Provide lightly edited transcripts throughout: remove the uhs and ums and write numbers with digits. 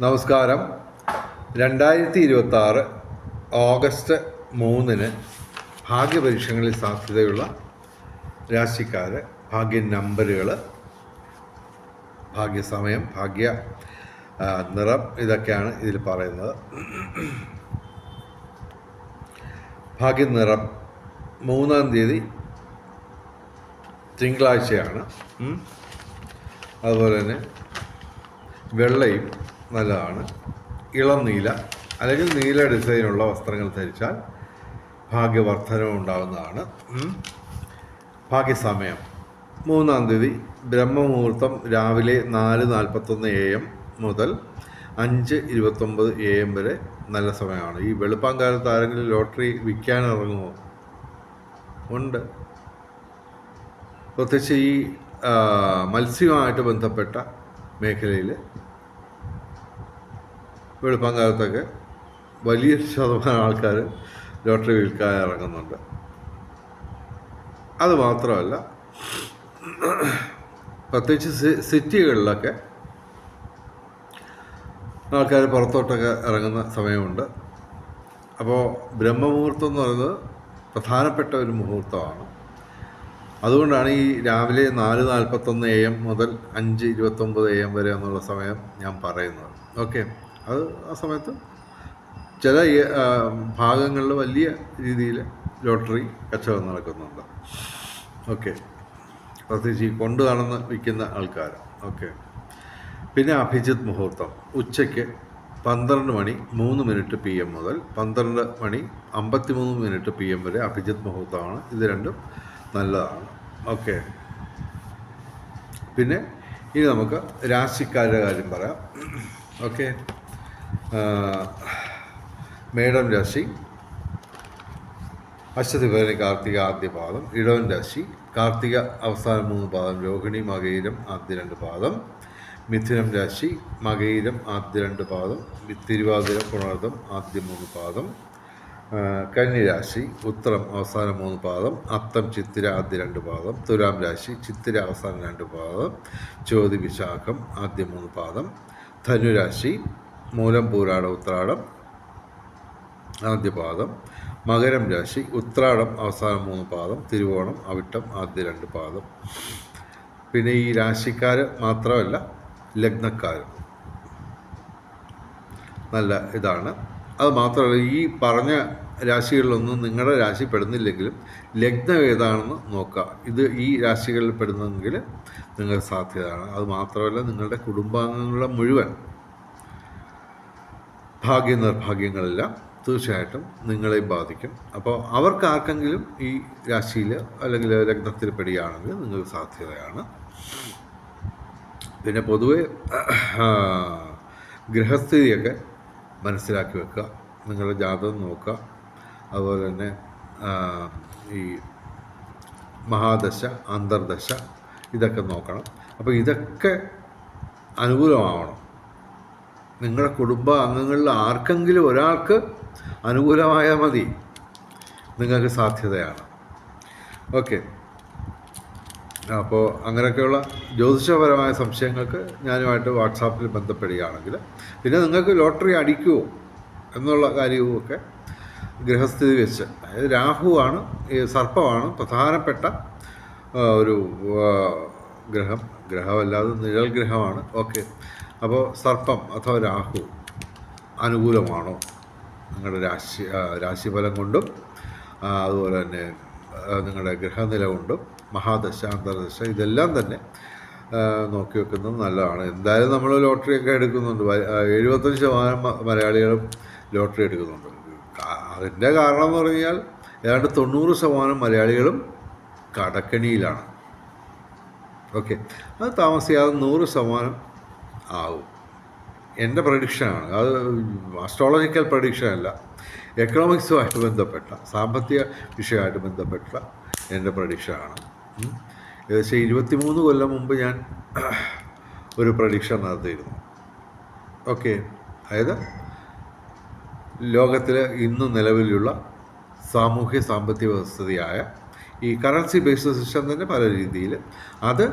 നമസ്കാരം. 2026 ഓഗസ്റ്റ് 3 ഭാഗ്യപരീക്ഷകളിൽ സാധ്യതയുള്ള രാശിക്കാർ, ഭാഗ്യ നമ്പറുകൾ, ഭാഗ്യസമയം, ഭാഗ്യ നിറം, ഇതൊക്കെയാണ് ഇതിൽ പറയുന്നത്. ഭാഗ്യനിറം 3-ാം തീയതി തിങ്കളാഴ്ചയാണ്. അതുപോലെ തന്നെ വെള്ളയും നല്ലതാണ്. ഇളം നീല അല്ലെങ്കിൽ നീല ഡിസൈനുള്ള വസ്ത്രങ്ങൾ ധരിച്ചാൽ ഭാഗ്യവർദ്ധനവ് ഉണ്ടാകുന്നതാണ്. ഭാഗ്യസമയം 3-ാം തീയതി ബ്രഹ്മമുഹൂർത്തം രാവിലെ 4:41 AM മുതൽ 5:29 AM വരെ നല്ല സമയമാണ്. ഈ വെളുപ്പാങ്കാലത്ത് ആരെങ്കിലും ലോട്ടറി വിൽക്കാൻ ഇറങ്ങുമോ? ഉണ്ട്. പ്രത്യേകിച്ച് ഈ മത്സ്യവുമായിട്ട് ബന്ധപ്പെട്ട മേഖലയിൽ വെളുപ്പാങ്കാലത്തൊക്കെ വലിയ ശതമാനം ആൾക്കാർ ലോട്ടറി വിൽക്കാൻ ഇറങ്ങുന്നുണ്ട്. അതുമാത്രമല്ല, പ്രത്യേകിച്ച് സിറ്റികളിലൊക്കെ ആൾക്കാർ പുറത്തോട്ടൊക്കെ ഇറങ്ങുന്ന സമയമുണ്ട്. അപ്പോൾ ബ്രഹ്മമുഹൂർത്തം എന്ന് പറയുന്നത് പ്രധാനപ്പെട്ട ഒരു മുഹൂർത്തമാണ്. അതുകൊണ്ടാണ് ഈ രാവിലെ 4:41 AM മുതൽ 5:29 AM വരെ എന്നുള്ള സമയം ഞാൻ പറയുന്നത്. ഓക്കെ, അത് ആ സമയത്ത് ചില ഭാഗങ്ങളിൽ വലിയ രീതിയിൽ ലോട്ടറി കച്ചവടം നടക്കുന്നുണ്ട്. ഓക്കെ, പ്രത്യേകിച്ച് ഈ കൊണ്ടു നടന്ന് വിൽക്കുന്ന ആൾക്കാർ. ഓക്കെ, പിന്നെ അഭിജിത്ത് മുഹൂർത്തം ഉച്ചയ്ക്ക് 12:03 PM മുതൽ 12:53 PM വരെ അഭിജിത്ത് മുഹൂർത്തമാണ്. ഇത് രണ്ടും നല്ലതാണ്. ഓക്കെ, പിന്നെ ഇനി നമുക്ക് രാശിക്കാരുടെ കാര്യം പറയാം. ഓക്കെ, മേടം രാശി അശ്വതി ഭരണി കാർത്തിക ആദ്യ പാദം, ഇടവൻ രാശി കാർത്തിക അവസാന 3 പാദം, രോഹിണി മകയിരം ആദ്യ 2 പാദം, മിഥുനം രാശി മകയിരം ആദ്യ 2 പാദം, തിരുവാതിര പുണർദം ആദ്യ 3 പാദം, കന്യരാശി ഉത്തരം അവസാന 3 പാദം, അത്തം ചിത്തിര ആദ്യ 2 പാദം, തുലാം രാശി ചിത്തിര അവസാന 2 പാദം, ചോതി വിശാഖം ആദ്യ 3 പാദം, ധനുരാശി മൂലം പൂരാടം ഉത്രാടം ആദ്യ പാദം, മകരം രാശി ഉത്രാടം അവസാന 3 പാദം, തിരുവോണം അവിട്ടം ആദ്യ 2 പാദം. പിന്നെ ഈ രാശിക്കാർ മാത്രമല്ല, ലഗ്നക്കാരും നല്ല ഇതാണ്. അത് മാത്രമല്ല, ഈ പറഞ്ഞ രാശികളിലൊന്നും നിങ്ങളുടെ രാശി പെടുന്നില്ലെങ്കിലും ലഗ്നം ഏതാണെന്ന് നോക്കുക. ഇത് ഈ രാശികളിൽ പെടുന്നെങ്കിൽ നിങ്ങൾ സാധ്യതയാണ്. അത് മാത്രമല്ല, നിങ്ങളുടെ കുടുംബാംഗങ്ങളുടെ മുഴുവൻ ഭാഗ്യ നിർഭാഗ്യങ്ങളെല്ലാം തീർച്ചയായിട്ടും നിങ്ങളെ ബാധിക്കും. അപ്പോൾ അവർക്ക് ആർക്കെങ്കിലും ഈ രാശിയിൽ അല്ലെങ്കിൽ ലഗ്നത്തിൽ പെടുകയാണെങ്കിൽ നിങ്ങൾക്ക് സാധ്യതയാണ്. പിന്നെ പൊതുവെ ഗ്രഹസ്ഥിതിയൊക്കെ മനസ്സിലാക്കി വെക്കുക, നിങ്ങളുടെ ജാതകം നോക്കുക. അതുപോലെ തന്നെ ഈ മഹാദശ, അന്തർദശ ഇതൊക്കെ നോക്കണം. അപ്പോൾ ഇതൊക്കെ അനുകൂലമാവണം. നിങ്ങളുടെ കുടുംബ അംഗങ്ങളിൽ ആർക്കെങ്കിലും ഒരാൾക്ക് അനുകൂലമായാൽ മതി, നിങ്ങൾക്ക് സാധ്യതയാണ്. ഓക്കെ, അപ്പോൾ അങ്ങനെയൊക്കെയുള്ള ജ്യോതിഷപരമായ സംശയങ്ങൾക്ക് ഞാനുമായിട്ട് വാട്സാപ്പിൽ ബന്ധപ്പെടുകയാണെങ്കിൽ, പിന്നെ നിങ്ങൾക്ക് ലോട്ടറി അടിക്കുമോ എന്നുള്ള കാര്യവുമൊക്കെ ഗ്രഹസ്ഥിതി വെച്ച്, അതായത് രാഹുവാണ്, ഈ സർപ്പമാണ് പ്രധാനപ്പെട്ട ഒരു ഗ്രഹമല്ലാതെ നിഴൽ ഗ്രഹമാണ്. ഓക്കെ, അപ്പോൾ സർപ്പം അഥവാ രാഹു അനുകൂലമാണോ നിങ്ങളുടെ രാശിഫലം കൊണ്ടും അതുപോലെ തന്നെ നിങ്ങളുടെ ഗ്രഹനില കൊണ്ടും മഹാദശ, അന്തർദശ ഇതെല്ലാം തന്നെ നോക്കി വെക്കുന്നത് നല്ലതാണ്. എന്തായാലും നമ്മൾ ലോട്ടറിയൊക്കെ എടുക്കുന്നുണ്ട്. 75% മലയാളികളും ലോട്ടറി എടുക്കുന്നുണ്ട്. അതിൻ്റെ കാരണം എന്ന് പറഞ്ഞാൽ ഏതാണ്ട് 90% മലയാളികളും കടക്കണിയിലാണ്. ഓക്കെ, അത് താമസിയാതെ 100% ആവും. എൻ്റെ പ്രഡിക്ഷനാണ്. അത് അസ്ട്രോളജിക്കൽ പ്രഡിക്ഷൻ അല്ല, എക്കണോമിക്സുമായിട്ട് ബന്ധപ്പെട്ട, സാമ്പത്തിക വിഷയമായിട്ട് ബന്ധപ്പെട്ട എൻ്റെ പ്രഡിക്ഷനാണ്. ഏകദേശം 23 കൊല്ലം മുമ്പ് ഞാൻ ഒരു പ്രഡിക്ഷൻ നടത്തിയിരുന്നു. ഓക്കെ, അതായത് ലോകത്തിൽ ഇന്ന് നിലവിലുള്ള സാമൂഹ്യ സാമ്പത്തിക വ്യവസ്ഥയായ ഈ കറൻസി ബേസ്ഡ് സിസ്റ്റം തന്നെ പല രീതിയിൽ അത്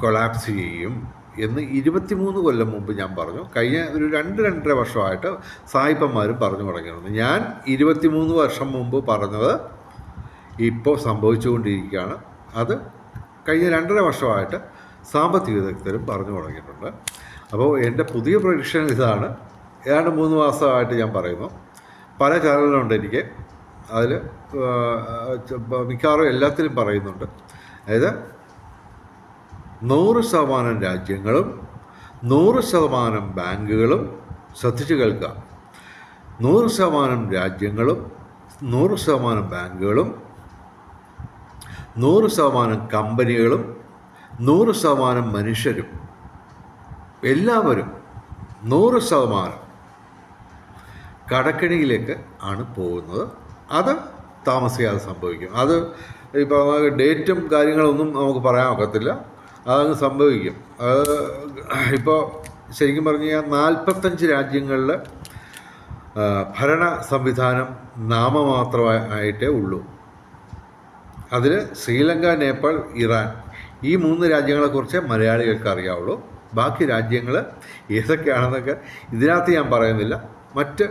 കൊളാപ്സ് ചെയ്യും എന്ന് 23 കൊല്ലം മുമ്പ് ഞാൻ പറഞ്ഞു. കഴിഞ്ഞ ഒരു 2-2.5 വർഷമായിട്ട് സായിപ്പന്മാരും പറഞ്ഞു തുടങ്ങിയിരുന്നു. ഞാൻ 23 വർഷം മുമ്പ് പറഞ്ഞത് ഇപ്പോൾ സംഭവിച്ചുകൊണ്ടിരിക്കുകയാണ്. അത് കഴിഞ്ഞ 2.5 വർഷമായിട്ട് സാമ്പത്തിക വിദഗ്ധരും പറഞ്ഞു തുടങ്ങിയിട്ടുണ്ട്. അപ്പോൾ എൻ്റെ പുതിയ പ്രൊഡിക്ഷൻ ഇതാണ്. ഏതാണ്ട് 3 മാസമായിട്ട് ഞാൻ പറയുന്നു. പല ചാനലുകളുണ്ട് എനിക്ക്. അതിൽ മിക്കവാറും എല്ലാത്തിലും പറയുന്നുണ്ട്. അതായത് 100% രാജ്യങ്ങളും 100% ബാങ്കുകളും, ശ്രദ്ധിച്ചു കേൾക്കുക, 100% രാജ്യങ്ങളും 100% ബാങ്കുകളും 100% കമ്പനികളും 100% മനുഷ്യരും എല്ലാവരും 100% കടക്കെണിയിലേക്ക് ആണ് പോകുന്നത്. അത് താമസിയാതെ സംഭവിക്കും. അത് ഇപ്പോൾ ഡേറ്റും കാര്യങ്ങളൊന്നും നമുക്ക് പറയാൻ ഒക്കത്തില്ല. അതങ്ങ് സംഭവിക്കും. അത് ഇപ്പോൾ ശരിക്കും പറഞ്ഞു കഴിഞ്ഞാൽ 45 രാജ്യങ്ങളിൽ ഭരണ സംവിധാനം നാമമാത്രമായിട്ടേ ഉള്ളൂ. അതിൽ ശ്രീലങ്ക, നേപ്പാൾ, ഇറാൻ ഈ 3 രാജ്യങ്ങളെക്കുറിച്ച് മലയാളികൾക്ക് അറിയാവുള്ളൂ. ബാക്കി രാജ്യങ്ങൾ ഏതൊക്കെയാണെന്നൊക്കെ ഇതിനകത്ത് ഞാൻ പറയുന്നില്ല. മറ്റ്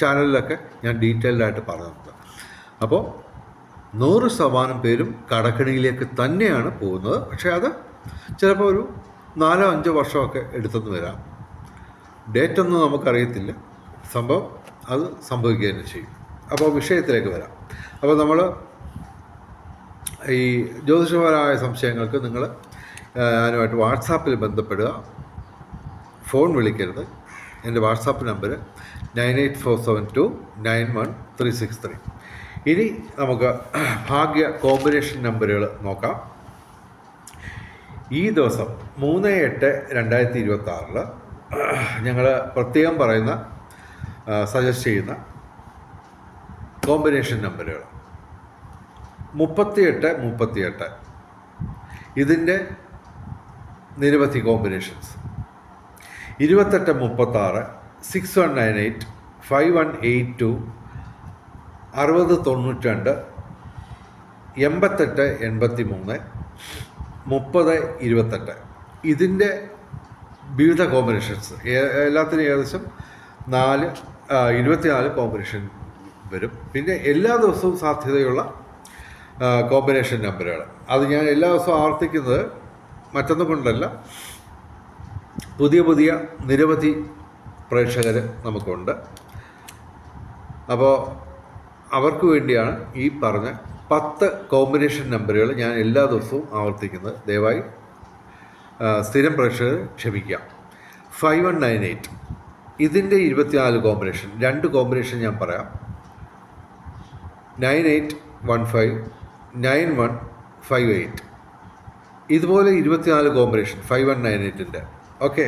ചാനലിലൊക്കെ ഞാൻ ഡീറ്റെയിൽഡായിട്ട് പറയുന്നുണ്ട്. അപ്പോൾ 100% പേരും കടക്കണിയിലേക്ക് തന്നെയാണ് പോകുന്നത്. പക്ഷേ അത് ചിലപ്പോൾ ഒരു 4-5 വർഷമൊക്കെ എടുത്തെന്ന് വരാം. ഡേറ്റൊന്നും നമുക്കറിയത്തില്ല. സംഭവം അത് സംഭവിക്കുക തന്നെ ചെയ്യും. അപ്പോൾ വിഷയത്തിലേക്ക് വരാം. അപ്പോൾ നമ്മൾ ഈ ജ്യോതിഷപരമായ സംശയങ്ങൾക്ക് നിങ്ങൾ ഞാനുമായിട്ട് വാട്സാപ്പിൽ ബന്ധപ്പെടുക. ഫോൺ വിളിക്കരുത്. എൻ്റെ വാട്സാപ്പ് നമ്പർ 9847291363. ഇനി നമുക്ക് ഭാഗ്യ കോമ്പിനേഷൻ നമ്പറുകൾ നോക്കാം. ഈ ദിവസം 3/8/2026 ഞങ്ങൾ പ്രത്യേകം പറയുന്ന സജസ്റ്റ് ചെയ്യുന്ന കോമ്പിനേഷൻ നമ്പറുകൾ 3838. ഇതിൻ്റെ നിരവധി കോമ്പിനേഷൻസ്. 2836, 6198, 5182, 6092, 8883, 3028. ഇതിൻ്റെ വിവിധ കോമ്പിനേഷൻസ് എല്ലാത്തിനും ഏകദേശം 24 കോമ്പിനേഷൻ വരും. പിന്നെ എല്ലാ ദിവസവും സാധ്യതയുള്ള കോമ്പിനേഷൻ നമ്പറുകൾ. അത് ഞാൻ എല്ലാ ദിവസവും ആവർത്തിക്കുന്നത് മറ്റൊന്നും കൊണ്ടല്ല. പുതിയ പുതിയ നിരവധി പ്രേക്ഷകർ നമുക്കുണ്ട്. അപ്പോൾ അവർക്ക് വേണ്ടിയാണ് ഈ പറഞ്ഞ 10 കോമ്പിനേഷൻ നമ്പറുകൾ ഞാൻ എല്ലാ ദിവസവും ആവർത്തിക്കുന്നത്. ദയവായി സ്ഥിരം പ്രേക്ഷകർ ക്ഷമിക്കാം. 5198. ഇതിൻ്റെ 24 കോമ്പിനേഷൻ. 2 കോമ്പിനേഷൻ ഞാൻ പറയാം. 9815, 9158. ഇതുപോലെ 24 കോമ്പിനേഷൻ 5198-ൻ്റെ. ഓക്കെ.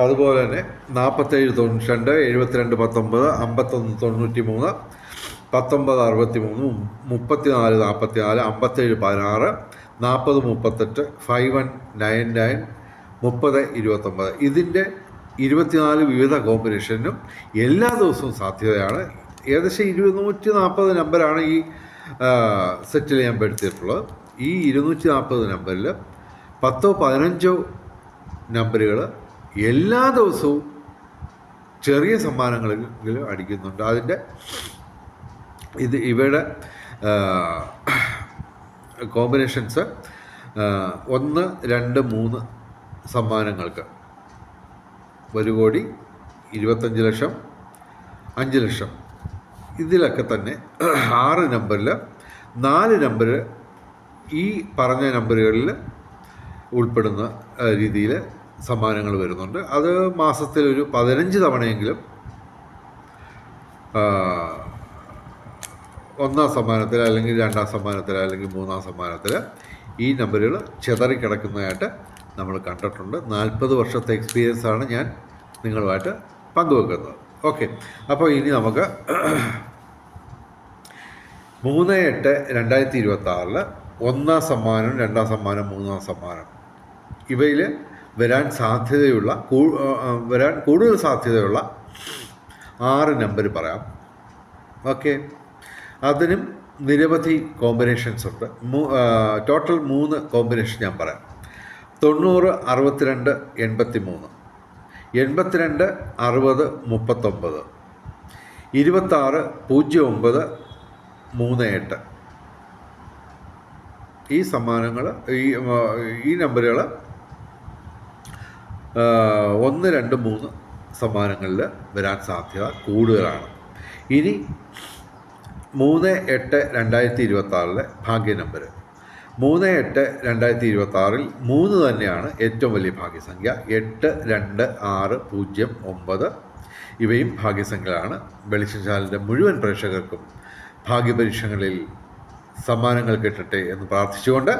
അതുപോലെ തന്നെ 4792, 7219, 5193, 1963, 3444, 5716, 4038, 5199, 3029. ഇതിൻ്റെ 24 വിവിധ കോമ്പിനേഷനും എല്ലാ ദിവസവും സാധ്യതയാണ്. ഏകദേശം 240 നമ്പറാണ് ഈ സെറ്റിൽ ഞാൻ പെടുത്തിയിട്ടുള്ളത്. ഈ 240 നമ്പറിൽ 10-15 നമ്പറുകൾ എല്ലാ ദിവസവും ചെറിയ സമ്മാനങ്ങളെങ്കിലും അടിക്കുന്നുണ്ട്. അതിൻ്റെ ഇവയുടെ കോമ്പിനേഷൻസ് 1, 2, 3 സമ്മാനങ്ങൾക്ക് 1 കോടി, 25 ലക്ഷം, 5 ലക്ഷം. ഇതിലൊക്കെ തന്നെ 6 നമ്പറിൽ 4 നമ്പർ ഈ പറഞ്ഞ നമ്പറുകളിൽ ഉൾപ്പെടുന്ന രീതിയിൽ സമ്മാനങ്ങൾ വരുന്നുണ്ട്. അത് മാസത്തിൽ ഒരു 15 തവണയെങ്കിലും ഒന്നാം സമ്മാനത്തിൽ, അല്ലെങ്കിൽ 2ാം സമ്മാനത്തിൽ, അല്ലെങ്കിൽ 3ാം സമ്മാനത്തിൽ ഈ നമ്പറുകൾ ചിതറിക്കിടക്കുന്നതായിട്ട് നമ്മൾ കണ്ടിട്ടുണ്ട്. 40 വർഷത്തെ എക്സ്പീരിയൻസാണ് ഞാൻ നിങ്ങളുമായിട്ട് പങ്കുവെക്കുന്നത്. ഓക്കെ. അപ്പോൾ ഇനി നമുക്ക് 3/8/2026 1ാം സമ്മാനം, 2ാം സമ്മാനം, 3ാം സമ്മാനം ഇവയിൽ വരാൻ കൂടുതൽ സാധ്യതയുള്ള 6 നമ്പർ പറയാം. ഓക്കെ. അതിനും നിരവധി കോമ്പിനേഷൻസ് ഉണ്ട്. ടോട്ടൽ 3 കോമ്പിനേഷൻ ഞാൻ പറയാം. 90 62 83, 82 60 39, 26 09 38. ഈ സമ്മാനങ്ങൾ, ഈ നമ്പറുകൾ 1 2 3 സമ്മാനങ്ങളിൽ വരാൻ സാധ്യത കൂടുതലാണ്. ഇനി 3/8/2026 ഭാഗ്യ നമ്പർ 3/8/2026 3 തന്നെയാണ് ഏറ്റവും വലിയ ഭാഗ്യസംഖ്യ. 8 2 6 0 9 ഇവയും ഭാഗ്യസംഖ്യകളാണ്. വെളിച്ചം ചാനലിൻ്റെ മുഴുവൻ പ്രേക്ഷകർക്കും ഭാഗ്യപരീക്ഷകളിൽ സമ്മാനങ്ങൾ കിട്ടട്ടെ എന്ന് പ്രാർത്ഥിച്ചുകൊണ്ട്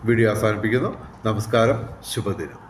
വീഡിയോ അവസാനിപ്പിക്കുന്നു. നമസ്കാരം, ശുഭദിനം.